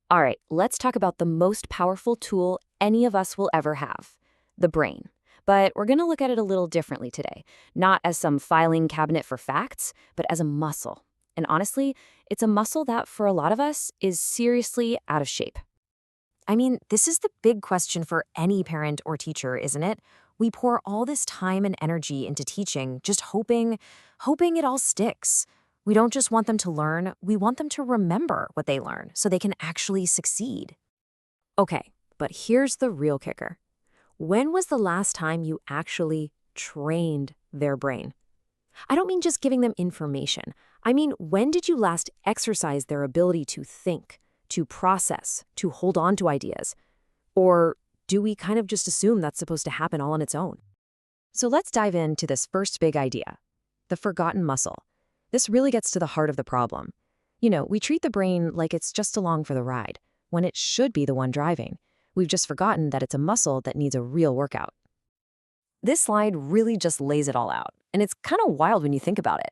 All right, let's talk about the most powerful tool any of us will ever have, the brain. But we're going to look at it a little differently today, not as some filing cabinet for facts, but as a muscle. And honestly, it's a muscle that for a lot of us is seriously out of shape. I mean, this is the big question for any parent or teacher, isn't it? We pour all this time and energy into teaching, just hoping it all sticks. We don't just want them to learn, we want them to remember what they learn so they can actually succeed. Okay, but here's the real kicker. When was the last time you actually trained their brain? I don't mean just giving them information. I mean, when did you last exercise their ability to think, to process, to hold on to ideas? Or do we kind of just assume that's supposed to happen all on its own? So let's dive into this first big idea, the forgotten muscle. This really gets to the heart of the problem. We treat the brain like it's just along for the ride, when it should be the one driving. We've just forgotten that it's a muscle that needs a real workout. This slide really just lays it all out, and it's kind of wild when you think about it.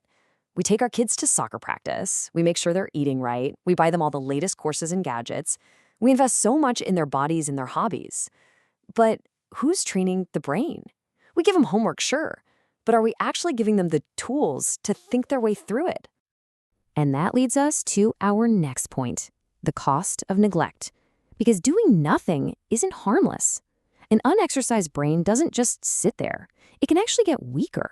We take our kids to soccer practice, we make sure they're eating right, we buy them all the latest courses and gadgets, we invest so much in their bodies and their hobbies. But who's training the brain? We give them homework, sure, but are we actually giving them the tools to think their way through it? And that leads us to our next point, the cost of neglect. Because doing nothing isn't harmless. An unexercised brain doesn't just sit there. It can actually get weaker.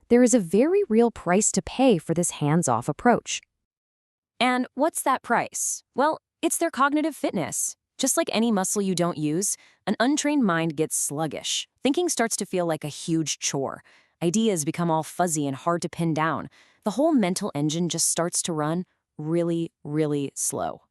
There is a very real price to pay for this hands-off approach. And what's that price? Well, it's their cognitive fitness. Just like any muscle you don't use, an untrained mind gets sluggish. Thinking starts to feel like a huge chore. Ideas become all fuzzy and hard to pin down. The whole mental engine just starts to run really, really slow.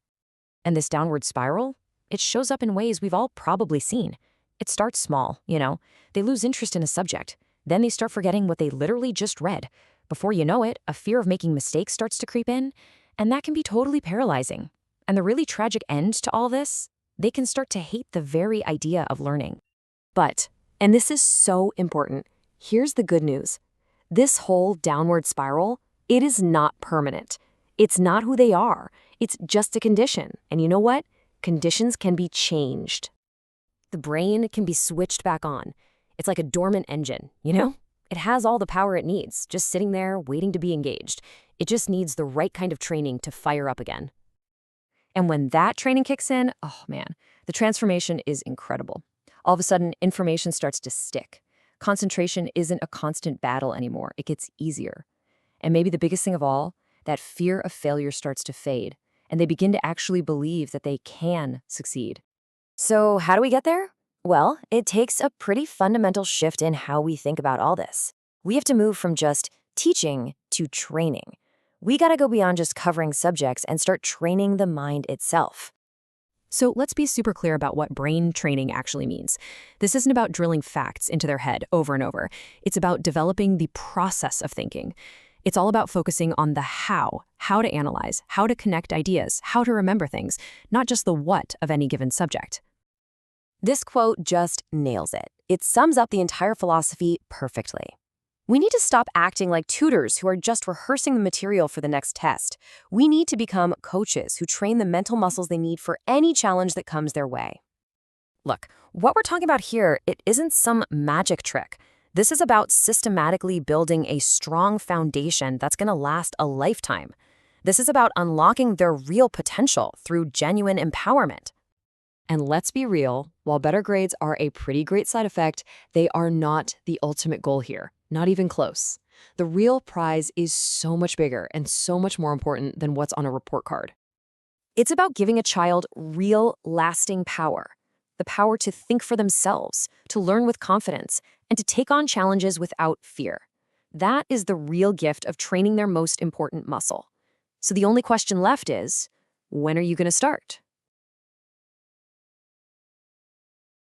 And this downward spiral, it shows up in ways we've all probably seen. It starts small, They lose interest in a subject. Then they start forgetting what they literally just read. Before you know it, a fear of making mistakes starts to creep in, and that can be totally paralyzing. And the really tragic end to all this, they can start to hate the very idea of learning. But, and this is so important, here's the good news. This whole downward spiral, it is not permanent. It's not who they are. It's just a condition. And you know what? Conditions can be changed. The brain can be switched back on. It's like a dormant engine, It has all the power it needs, just sitting there waiting to be engaged. It just needs the right kind of training to fire up again. And when that training kicks in, oh man, the transformation is incredible. All of a sudden, information starts to stick. Concentration isn't a constant battle anymore. It gets easier. And maybe the biggest thing of all, that fear of failure starts to fade, and they begin to actually believe that they can succeed. So how do we get there? Well, it takes a pretty fundamental shift in how we think about all this. We have to move from just teaching to training. We gotta go beyond just covering subjects and start training the mind itself. So let's be super clear about what brain training actually means. This isn't about drilling facts into their head over and over. It's about developing the process of thinking. It's all about focusing on the how to analyze, how to connect ideas, how to remember things, not just the what of any given subject. This quote just nails it. It sums up the entire philosophy perfectly. We need to stop acting like tutors who are just rehearsing the material for the next test. We need to become coaches who train the mental muscles they need for any challenge that comes their way. Look, what we're talking about here, it isn't some magic trick. This is about systematically building a strong foundation that's going to last a lifetime. This is about unlocking their real potential through genuine empowerment. And let's be real, while better grades are a pretty great side effect, they are not the ultimate goal here, not even close. The real prize is so much bigger and so much more important than what's on a report card. It's about giving a child real, lasting power. The power to think for themselves, to learn with confidence, and to take on challenges without fear. That is the real gift of training their most important muscle. So the only question left is, when are you going to start?